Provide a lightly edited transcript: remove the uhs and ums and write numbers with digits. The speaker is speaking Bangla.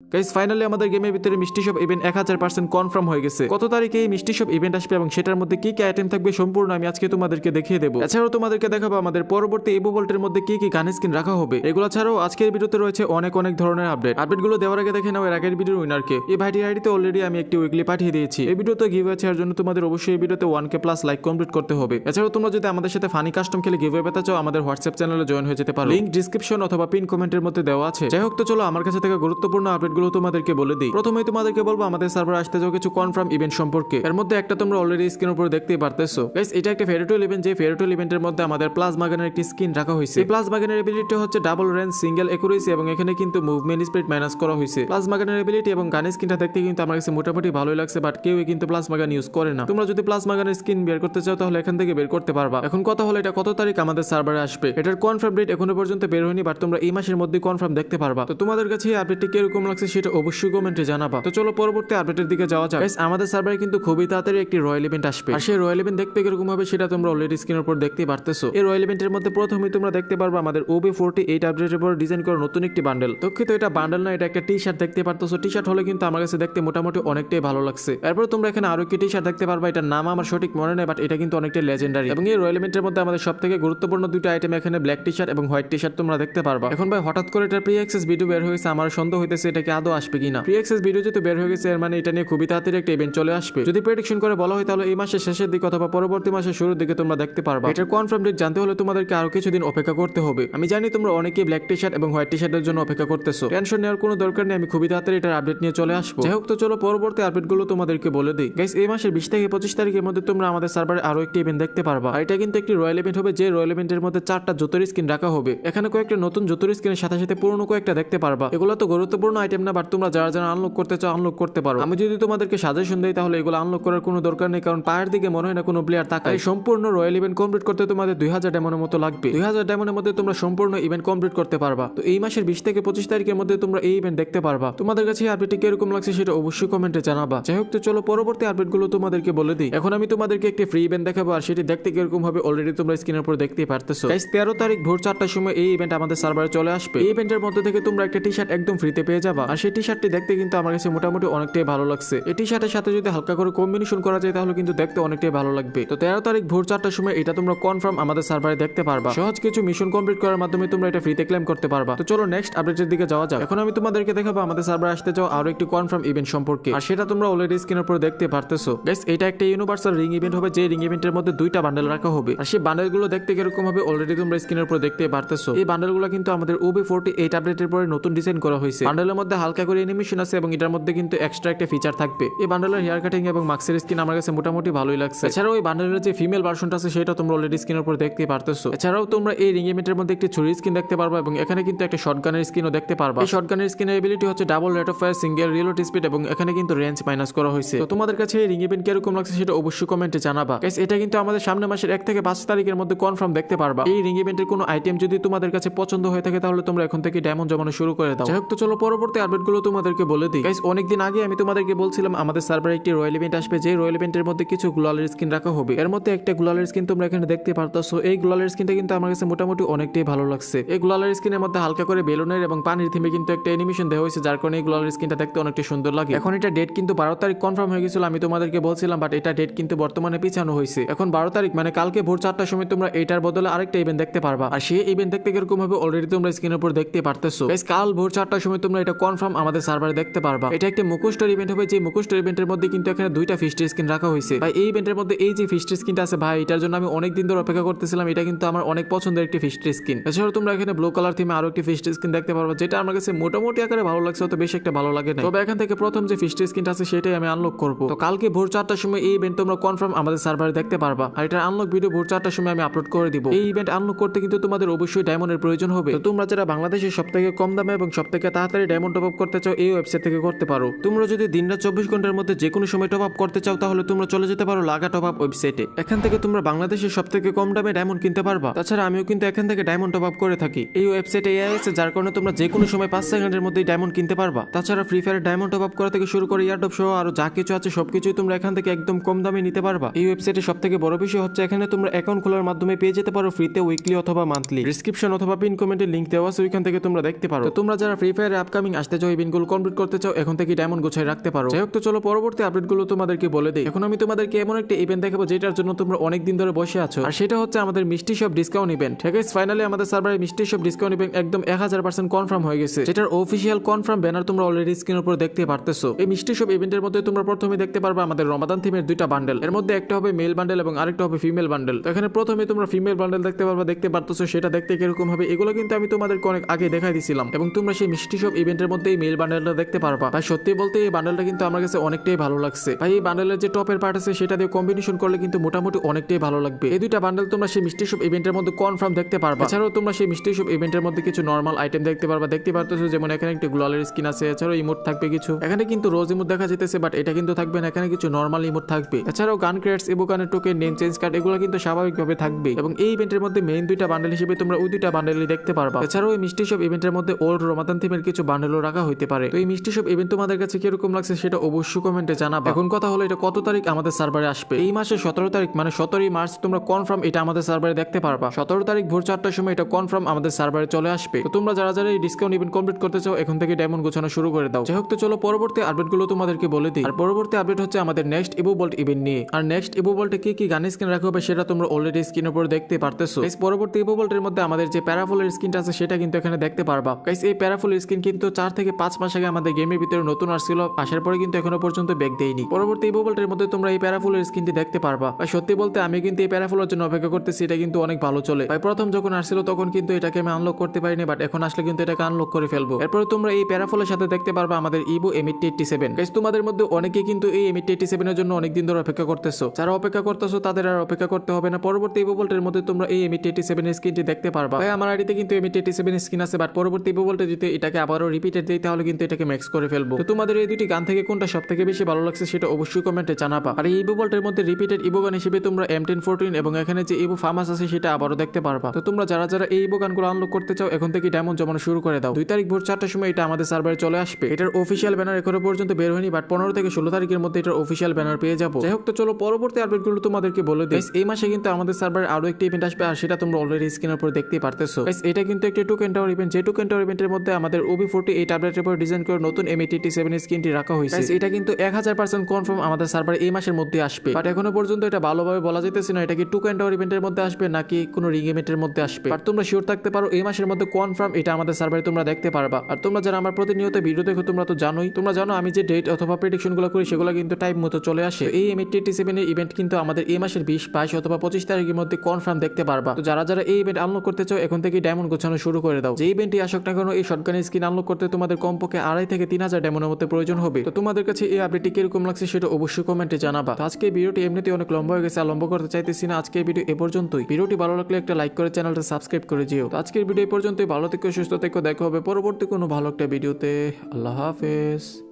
গাইস ফাইনালি আমাদের গেমের ভিতরে মিষ্টি শপ ইভেন্ট 1000% কনফার্ম হয়ে গেছে। কত তারিখে এই মিষ্টি শপ ইভেন্ট আসবে এবং সেটার মধ্যে কি কি আইটেম থাকবে সম্পূর্ণ আমি আজকে তোমাদেরকে দেখিয়ে দেবো। এছাড়াও তোমাদেরকে দেখাবো আমাদের পরবর্তী ইভো ভল্টের মধ্যে কি কি গান স্কিন রাখা হবে। এগুলো ছাড়াও আজকের ভিডিওতে রয়েছে অনেক ধরনের আপডেটগুলো দেওয়ার আগে দেখে নাও এর আগের ভিডিওর উইনারকে। এই ভাইটির আইডিতে অলরেডি আমি একটি উইকলি পাঠিয়ে দিয়েছি। এই ভিডিওতে গিভওয়ে আছে, এর জন্য তোমাদের অবশ্যই এই ভিডিওতে 1k প্লাস লাইক কমপ্লিট করতে হবে। এছাড়াও তোমরা যদি আমাদের সাথে ফানি কাস্টম খেলে গিভওয়ে পেতে চাও আমাদের হোয়াটসঅ্যাপ চ্যানেলে জয়েন হয়ে যেতে পারো। লিংক ডেসক্রিপশন অথবা পিন কমেন্টের মধ্যে দেওয়া আছে। যাই হোক, তো চলো আমার কাছে থেকে গুরুত্বপূর্ণ আপডেটগুলো তোমাদেরকে বলে দিই। প্রথমেই তোমাদেরকে বলবো আমাদের সার্ভার আসতে যাও কিছু কনফার্ম ইভেন্ট সম্পর্কে। এর মধ্যে একটা তোমরা অলরেডি স্ক্রিনের উপর দেখতেই পারতেছো। গাইস এটা একটা ফেয়ারটেল ইভেন্ট, যে ফেয়ারটেল ইভেন্টের মধ্যে আমাদের প্লাজমা গানের একটি স্কিন রাখা হয়েছে। এই প্লাজমা গানের এবিলিটি হচ্ছে ডাবল রেঞ্জ, সিঙ্গেল একুরেসি এবং এখানে কিন্তু মুভমেন্ট স্পিড মাইনাস করা হয়েছে। প্লাজমা গানের এবিলিটি এবং গানের স্কিনটা দেখতে কিন্তু আমার কাছে মোটামুটি ভালোই লাগছে, বাট কেউই কিন্তু প্লাজমা গান ইউজ করে না। তোমরা যদি প্লাজমা গানের স্কিন বের করতে চাও তাহলে এখান থেকে বের করতে পারবা। এখন কথা হলো এটা কত তারিখ আমাদের সার্ভারে আসবে। এটার কনফার্ম ডেট এখনো পর্যন্ত বের হয়নি, বাট তোমরা এই মাসের মধ্যে কনফার্ম দেখতে পারবা। তো তোমাদের কাছে এই আপডেটটি কিরকম লাগছে সেটা অবশ্যই কমেন্টে জানাবা। তো চলো পরবর্তী আপডেটের দিকে যাওয়া যাক। গাইস আমাদের সার্ভারে কিন্তু খুবই তাড়াতাড়ি একটি রয়্যাল ইভেন্ট আসবে, আর সেই রয়্যাল ইভেন্ট দেখতে কিরকম হবে সেটা তোমরা অলরেডি স্ক্রিনের উপর দেখতে পারতেছো। এই রয়্যাল ইভেন্টের মধ্যে প্রথমেই তোমরা দেখতে পারবা আমাদের OB48 আপডেটের পর ডিজাইন করা নতুন একটি বান্ডেল। দুঃখিত, এটা বান্ডেল না, এটা একটা টি শার্ট দেখতে পারতেছো। টি শার্ট হলে কিন্তু আমার কাছে দেখতে মোটামুটি অনেকটাই ভালো লাগছে। এরপর তোমরা এখানে আরো একটি টি শার্ট দেখতে পারবা, এটার নাম আমার সঠিক মনে নেই, বাট এটা কিন্তু অনেকটা লেজেন্ডারি। এবং এই রয়্যাল ইভেন্টের মধ্যে আমাদের সবথেকে গুরুত্বপূর্ণ দুটো আইটেম, এখানে ব্ল্যাক টি শার্ট এবং হোয়াইট টি শার্ট তোমরা দেখতে পারবা। এখন ভাই হঠাৎ করে এটা প্রি অ্যাক্সেস ভিডিও বের হয়েছে, আমার সন্দেহ হইতেছে এটা কি আদৌ আসবে কিনা। প্রি অ্যাক্সেস ভিডিও যেহেতু বের হয়ে গেছে এর মানে এটা নিয়ে খুবই তাড়াতাড়ি একটা ইভেন্ট চলে আসবে। যদি প্রেডিকশন করে বলা হয় তাহলে এই মাসের শেষের দিকে অথবা পরবর্তী মাসের শুরুর দিকে তোমরা দেখতে পারবা। এটার কনফার্ম ডেট জানতে হলে তোমাদেরকে আরো কিছুদিন অপেক্ষা করতে হবে। আমি জানি তোমরা অনেকেই ব্ল্যাক টি শার্ট এবং হোয়াইট টি শার্টের জন্য অপেক্ষা করতেছো। টেনশন নেওয়ার কোনো দরকার নেই, আমি খুবই তাড়াতাড়ি এটার আপডেট নিয়ে চলে আসবো। যাই হোক, তো চলো পরবর্তী আপডেটগুলো তোমাদেরকে বলে দিই। গাইস এই মাসের 20 থেকে 25 তারিখের মধ্যে তোমরা আমাদের সার্ভারে আরো একটি ইভেন্ট দেখতে পারবা। আর এটা কিন্তু একটি রয়্যাল ইভেন্ট হবে, যে রয়্যাল ইভেন্টের মধ্যে 4টা জুতোর স্কিন রাখা হবে। এখানে কয়েকটা নতুন জুতোর স্কিনের সাথে সাথে পুরনো কয়েকটা দেখতে পারবা। এগুলো তো গুরুত্বপূর্ণ আইটেম না, বাট তোমরা যারা যারা আনলক করতে চাও আনলক করতে পারো। আমি যদি তোমাদেরকে সাজেশন দেই তাহলে এগুলো আনলক করার কোনো দরকার নেই, কারণ পায়ের দিকে মনে হয় না কোনো প্লেয়ার তাকায়। এই সম্পূর্ণ রয়্যাল ইভেন্ট কমপ্লিট করতে তোমাদের 2000 ডায়মন্ডের মতো লাগবে। 2000 ডায়মন্ডের মধ্যে তোমরা সম্পূর্ণ ইভেন্ট কমপ্লিট করতে পারবা। তো এই মাসের 20 থেকে 25 তারিখের মধ্যে তোমরা এই ইভেন্ট দেখতে পারবা। তোমাদের কাছে এই আপডেটটি কিরকম লাগছে সেটা অবশ্যই কমেন্টে জানাবা। যাই হোক, তো চলো পরবর্তী আপডেটগুলো তোমাদেরকে বলে দিই। এখন আমি তোমাদেরকে একটি ফ্রি ইভেন্ট দেখাবো, আর সেটি দেখতে কিরকম হবে অলরেডি তোমরা স্ক্রিনের উপর দেখতেই পারতেছো। গাইস 13 তারিখ ভোর 4টার সময় এই ইভেন্ট আমাদের সার্ভারে চলে আসবে। এই ইভেন্টের মধ্যে থেকে তোমরা একটা টি শার্ট একদম ফ্রিতে পেয়ে যাবা, আর সেই টি শার্টটি দেখতে কিন্তু আমার কাছে মোটামুটি অনেকটাই ভালো লাগছে। এই টি শার্টের সাথে যদি হালকা করে কম্বিনেশন করা যায় তাহলে কিন্তু দেখতে অনেকটাই ভালো লাগবে। তো 13 তারিখ ভোর 4টার সময় এটা তোমরা কনফার্ম আমাদের সার্ভারে দেখতে পারবা। সহজ কিছু মিশন কমপ্লিট করার মাধ্যমে তোমরা এটা ফ্রিতে ক্লেম করতে পারবা। তো চলো নেক্সট আপডেটের দিকে যাওয়া যাক। এখন আমি তোমাদেরকে দেখাবো আমাদের সার্ভারে আসতে যাও আরো একটি কনফার্ম ইভেন্ট সম্পর্কে, আর সেটা তোমরা অলরেডি স্ক্রিনের উপর দেখতে পারতেছো। গাইস এটা একটা ইউনিভার্সাল রিং ইভেন্ট হবে, যে রিং ইভেন্টের মধ্যে 2টা বান্ডেল রাখা হবে, আর সেই বান্ডেলগুলো দেখতে কিরকম হবে অলরেডি তোমরা স্ক্রিনের উপর দেখতে পারতেছো। এই বান্ডেলগুলো কিন্তু আমাদের OB48 আপডেটের পরে নতুন ডিজাইন করা হয়েছে। বান্ডেলের মধ্যে হালকা করে অ্যানিমেশন আছে এবং এটার মধ্যে কিন্তু এক্সট্রা একটা ফিচার থাকবে। এই বান্ডেলের হেয়ার কাটিং এবং মাস্কের স্কিন আমার কাছে মোটামুটি ভালোই লাগছে। এছাড়াও ওই বান্ডেলের যে ফিমেল ভার্সনটা আছে সেটা তোমরা অলরেডি স্ক্রিনের উপর দেখতে পারতেছো। এছাড়াও তোমরা এই রিং ইভেন্টের মধ্যে একটি ছুরির স্কিন দেখতে পারবা এবং এখানে কিন্তু একটা শটগানের স্কিনও দেখতে পারবা। এই শটগানের স্কিনের এবিলিটি হচ্ছে double rate of fire, single reload speed এবং এখানে কিন্তু রেঞ্জ মাইনাস করা হয়েছে। তো তোমাদের কাছে এই রিং ইভেন্ট কিরকম লাগছে সেটা অবশ্যই কমেন্টে জানাবা। গাইস এটা কিন্তু আমাদের সামনের মাসের 1 থেকে 5 তারিখের মধ্যে কনফার্ম দেখতে পারবা। এই রিং ইভেন্টের কোনো আইটেম যদি তোমাদের কাছে পছন্দ হয়ে থাকে তাহলে তোমরা এখন থেকে ডায়মন্ড জমানো শুরু করে দাও। যাই হোক, তো চলো পরবর্তী আপডেটগুলো তোমাদেরকে বলে দিই। গাইস অনেকদিন আগে আমি তোমাদেরকে বলছিলাম আমাদের সার্ভারে একটি রয়্যাল ইভেন্ট আসবে, যে রয়্যাল ইভেন্টের মধ্যে কিছু গ্লোয়ালের স্কিন রাখা হবে। এর মধ্যে একটা গ্লোয়ালের স্কিন তোমরা এখানে দেখতে পারতেছো। এই গ্লোয়ালের স্কিনটা কিন্তু আমার কাছে মোটামুটি অনেকটাই ভালো লাগছে। এই গ্লোয়ালের স্কিনের মধ্যে হালকা করে বেলুনের এবং পানির থিমে কিন্তু একটা অ্যানিমেশন দেওয়া হয়েছে, যার কারণে এই গ্লোয়ালের স্কিনটা দেখতে অনেকটা সুন্দর লাগে। এখন এটা ডেট কিন্তু 12 তারিখ কনফার্ম হয়ে গেছিল, আমি তোমাদেরকে বলছিলাম, বাট এটা ডেট কিন্তু বর্তমানে পিছানো হয়েছে। এখন 12 তারিখ মানে কালকে ভোর 4টার সময় তোমরা এটার বদলে আরেকটা ইভেন্ট দেখতে পারবা, আর সেই ইভেন্ট দেখতে কিরকম হবে অলরেডি তোমরা স্ক্রিনের উপর দেখতে পারতেছো। গাইস কাল ভোর 4টার সময় তোমরা এটা কনফার্ম আমাদের সার্ভারে দেখতে পারবা। এটা একটা মুখোশটার ইভেন্ট হবে, যে মুখোশটার ইভেন্টের মধ্যে কিন্তু এখানে 2টা ফিস্টের স্কিন রাখা হয়েছে। ভাই এই ইভেন্টের মধ্যে এই যে ফিস্টের স্কিনটা আছে ভাই, এটার জন্য আমি অনেক দিন ধরে অপেক্ষা করতেছিলাম। এটা কিন্তু আমার অনেক পছন্দের একটি ফিস্টের স্কিন। এছাড়াও তোমরা এখানে ব্লু কালার থিমে আরো একটি ফিস্টের স্কিন দেখতে পারবা, যেটা আমার কাছে মোটামুটি আকারে ভালো লাগছে, অত বেশি একটা ভালো লাগে না। তবে এখান থেকে প্রথম যে ফিস্টের স্কিনটা আছে সেটাই আমি আনলক করব। তো কালকে ভোর 4টার সময় এই ইভেন্ট তোমরা কনফার্ম আমাদের সার্ভারে দেখতে পারবা, আর এটার আনলক ভিডিও ভোর 4টার সময় আমি আপলোড করে দিব। এই ইভেন্ট আনলক করতে কিন্তু তোমাদের অবশ্যই ডায়মন্ডের প্রয়োজন হবে। তো তোমরা যারা বাংলাদেশের সবথেকে কম দামে এবং সবথেকে তাড়াতাড়ি ডায়মন্ড টপ আপ করতে চাও এই ওয়েবসাইট থেকে করতে পারো। তোমরা যদি দিনরাত 24 ঘন্টার মধ্যে যে কোনো সময় টপ আপ করতে চাও তাহলে তোমরা চলে যেতে পারো লাগা টপ আপ ওয়েবসাইটে। এখান থেকে তোমরা বাংলাদেশের সবথেকে কম দামে ডায়মন্ড কিনতে পারবা। তাছাড়া আমিও কিন্তু এখান থেকে ডায়মন্ড টপ আপ করে থাকি। এই ওয়েবসাইটে এআই আছে, যার কারণে তোমরা যে কোনো সময় 5 সেকেন্ডের মধ্যেই ডায়মন্ড কিনতে পারবা। তাছাড়া free fire diamond top up করা থেকে শুরু করে ইয়ারডপ সহ আরো যা কিছু আছে সবকিছুই তোমরা এখান থেকে একদম কম দামে নিতে পারবা। এই ওয়েবসাইটে সবথেকে বড় বিষয় হচ্ছে এখানে তোমরা অ্যাকাউন্ট খোলার মাধ্যমে পেয়ে যেতে পারো ফ্রিতে উইকলি অথবা মান্থলি। ডেসক্রিপশন অথবা পিন কমেন্টে লিংক দেওয়া আছে, ওইখান থেকে তোমরা দেখতে পারো। তো তোমরা যারা ফ্রি ফায়ারে আপকামিং আসতে চাও ইভেন্টগুলো কমপ্লিট করতে চাও এখন থেকে ডায়মন্ড গোছায় রাখতে পারো। যাই হোক, তো চলো পরবর্তী আপডেটগুলো তোমাদেরকে বলে দিই। এখন আমি তোমাদেরকে এমন একটা ইভেন্ট দেখাবো যেটার জন্য তোমরা অনেক দিন ধরে বসে আছো, আর সেটা হচ্ছে আমাদের মিষ্টি শপ ডিসকাউন্ট ইভেন্ট। ঠিক আছে, ফাইনালি আমাদের সার্ভারে মিষ্টি শপ ডিসকাউন্ট ইভেন্ট একদম 1000% কনফার্ম হয়ে গেছে, যেটার অফিসিয়াল কনফার্ম ব্যানার তোমরা অলরেডি স্ক্রিনের উপর দেখতে পারতেছো। এই মিষ্টি শপ ইভেন্টের মধ্যে তোমরা প্রথমে দেখতে পারবে আমাদের রমাদান থিমের দুইটা বান্ডেল, এর মধ্যে একটা হবে মেল বান্ডেল এবং আরেকটা হবে ফিমেল বান্ডেল। তো এখানে প্রথমে তোমরা ফিমেল বান্ডেল দেখতে পারতেছো, সেটা দেখতে কিরকম হবে এগুলো কিন্তু আমি তোমাদেরকে অনেক আগে দেখাই দিছিলাম, এবং তোমরা সেই মিষ্টি শপ ইভেন্টের মধ্যে এই মেল বান্ডেলটা দেখতে পারবা। ভাই সত্যি বলতে এই বান্ডেলটা কিন্তু আমার কাছে অনেকটাই ভালো লাগছে ভাই। এই বান্ডেলের যে টপের পার্ট আছে সেটা দিয়ে কম্বিনেশন করলে কিন্তু মোটামুটি অনেকটাই ভালো লাগবে। এই দুইটা বান্ডেল তোমরা সেই মিষ্টি শপ ইভেন্টের মধ্যে কনফার্ম দেখতে পারবা। এছাড়াও তোমরা সেই মিষ্টি শপ ইভেন্টের মধ্যে কিছু নরমাল আইটেম দেখতে পারবা, দেখতে পারতেছো যেমন এখানে একটা গ্লোয়ালের স্কিন আছে, এছাড়াও ইমোট থাকবে কিছু। এখানে কিন্তু রোজ ইমোট দেখা যেতেছে, বাট এটা কিন্তু থাকবে না, এখানে কিছু নরমাল ইমোট থাকবে। এছাড়াও গান ক্রেটস, ইবোকানের টোকেন, নেম চেঞ্জ কার্ড এগুলো কিন্তু স্বাভাবিকভাবে থাকবে, এবং এই ইভেন্টের মধ্যে মেইন দুইটা বান্ডেল হিসেবে তোমরা ওই দুইটা বান্ডেলই দেখতে পারবা। এছাড়াও এই মিষ্টি শপ ইভেন্টের মধ্যে ওল্ড রমাদান থিমের কিছু বান্ডেলও রাখা হইতে পারে। তো এই মিষ্টি শপ ইভেন্ট তোমাদের কাছে কিরকম লাগছে সেটা অবশ্যই কমেন্টে জানাবা। এখন কথা হলো এটা কত তারিখ আমাদের সার্ভারে আসবে। এই মাসের 17 তারিখ মানে 17ই মার্চ তোমরা কনফার্ম এটা আমাদের সার্ভারে দেখতে পারবা। 17 তারিখ ভোর 4টার সময় এটা কনফার্ম আমাদের সার্ভারে চলে আসবে। তো তোমরা যারা যারা এই ডিসকাউন্ট ইভেন্ট কমপ্লিট করতে চাও এখন থেকে ডায়মন্ড গোছানো শুরু করে দাও। যাই হোক, তো চলো পরবর্তী আপডেটগুলো তোমাদেরকে বলে দিই। আর পরবর্তী আপডেট হচ্ছে আমাদের নেক্সট ইভো বোল্ট ইভেন্ট নিয়ে। আর নেক্সট ইভো বোল্টে কি গানের স্কিন রাখা হবে সেটা তোমরা অলরেডি স্ক্রিনের উপর দেখতে পারতেছো। এই পরবর্তী ইভো বোল্টের মধ্যে আমাদের যে প্যারাফুলের স্কিনটা আছে সেটা কিন্তু এখানে দেখতে পারবা। গাইস এই প্যারাফুলের স্কিন কিন্তু 4 থেকে 5 মাস আগে আমাদের গেমের ভিতরে নতুন আসছিল, আসার পরে কিন্তু এখনো পর্যন্ত ব্যাক দেয়নি। পরবর্তী ইভো বোল্টের মধ্যে তোমরা এই প্যারাফুলের স্কিনটি দেখতে পারবা। ভাই সত্যি বলতে আমি কিন্তু এই প্যারাফুলের জন্য অপেক্ষা করতেছি, এটা কিন্তু অনেক ভালো চলে। ভাই প্রথম যখন আসছিল তখন কিন্তু এটাকে আমি আনলক করতে পারিনি, বাট এখন আসলে কিন্তু এটাকে আনলক করে ফেলবো। এরপরে তোমরা এই প্যারাফুলের সাথে দেখতে পারবা আমাদের ইভো M8087। গাইস তোমাদের মধ্যে অনেকে কিন্তু এই M8087 এর জন্য অনেক দিন ধরে অপেক্ষা করতেছো। যারা অপেক্ষা করতেছো তাদের আর অপেক্ষা করতে হবে না। পরবর্তী ইভো বোল্টের মধ্যে তোমরা এই M8087 এর স্কিনটি দেখতে পারবা। ভাই আমার আইডিতে কিন্তু M8087 এর স্কিন আছে, বাট পরবর্তী ইভো বোল্টে যদি এটাকে আবারও রিপিটেড দেই তাহলে কিন্তু এটাকে ম্যাক্স করে ফেলবো। তো তোমাদের এই দুটি গান থেকে কোনটা সবথেকে বেশি ভালো লাগছে সেটা অবশ্যই কমেন্টে জানাবা। আর এই ইভো বোল্টের মধ্যে রিপিটেড ইভো গান হিসেবে তোমরা M1014 এবং এখানে যে ইভো ফার্মাস আছে সেটা আবারও দেখতে পারবা। তো তোমরা যারা যারা এই ইভো গানগুলো আনলক করতে চাও এখন থেকে ডায়মন্ড জমানো শুরু করে দাও। 2 তারিখ ভোর 4টার সময় এটা আমাদের সার্ভারে চলে আসবে। এটার অফিসিয়াল ব্যানার এখনো পর্যন্ত বের হয়নি, বাট 15 থেকে 16 তারিখের মধ্যে এটার অফিসিয়াল ব্যানার পেয়ে যাবো। যাই হোক, তো চলো পরবর্তী আপডেটগুলো তোমাদেরকে বলে দিই। এই মাসে কিন্তু আমাদের সার্ভারে আরো একটা ইভেন্ট আসবে, আর সেটা তোমরা অলরেডি স্ক্রিনের উপর দেখতেই পারতেছো। এটা কিন্তু একটা টোকেন টাওয়ার ইভেন্ট, যে টোকেন টাওয়ার ইভেন্টের মধ্যে আমাদের OB48 আপডেটের উপর ডিজাইন করে নতুন M8087 স্কিনটি রাখা হয়েছে। এটা কিন্তু 1000% কনফার্ম আমাদের সার্ভারে এই মাসের মধ্যে আসবে, বাট এখনো পর্যন্ত এটা ভালোভাবে বলা যাইতেছে না এটা কি টোকেন টাওয়ার ইভেন্টের মধ্যে আসবে নাকি কোনো রিং ইভেন্টের মধ্যে আসবে। বাট তোমরা শিওর থাকতে পারো এই মাসের মধ্যে কনফার্ম এটা আমাদের সার্ভারে তোমরা দেখতে পারবা। আর তোমরা যারা আমার প্রতিনিয়ত ভিডিও দেখো তোমরা তো জানোই, তোমরা জানো আমি যে ডেট অথবা প্রেডিকশন গুলো করি সেগুলো কিন্তু টাইম মতো চলে আসে। এই M8087 এর ইভেন্ট কিন্তু আমাদের এই মাসের 20, 22 অথবা 25 তারিখের মধ্যে কনফার্ম দেখতে পারবা। তো যারা যারা এই ইভেন্ট আনলক করতে চাও এখন থেকে ডায়মন্ড গোছানো শুরু করে দাও। যে ইভেন্টই আসুক না কেন এই শটগানের স্কিন আনলক করতে তোমাদের কমপক্ষে 2.5 থেকে 3000 ডায়মন্ডের মধ্যে প্রয়োজন হবে। তো তোমাদের কাছে এই আপডেটটি কিরকম লাগছে সেটা অবশ্যই কমেন্টে জানাবা। তো আজকে ভিডিওটি এমনিতেই অনেক লম্বা হয়ে গেছে, আর লম্বা করতে চাইতেছি না। আজকের ভিডিও এ পর্যন্তই। ভিডিওটি ভালো লাগলে একটা লাইক করে চ্যানেলটা সাবস্ক্রাইব করে যেও। তো আজকের ভিডিও এ পর্যন্তই। ভালো থেকো, সুস্থ থেকো, দেখা হবে পরবর্তী কোনো ভালো একটা ভিডিওতে। আল্লাহ হাফেজ।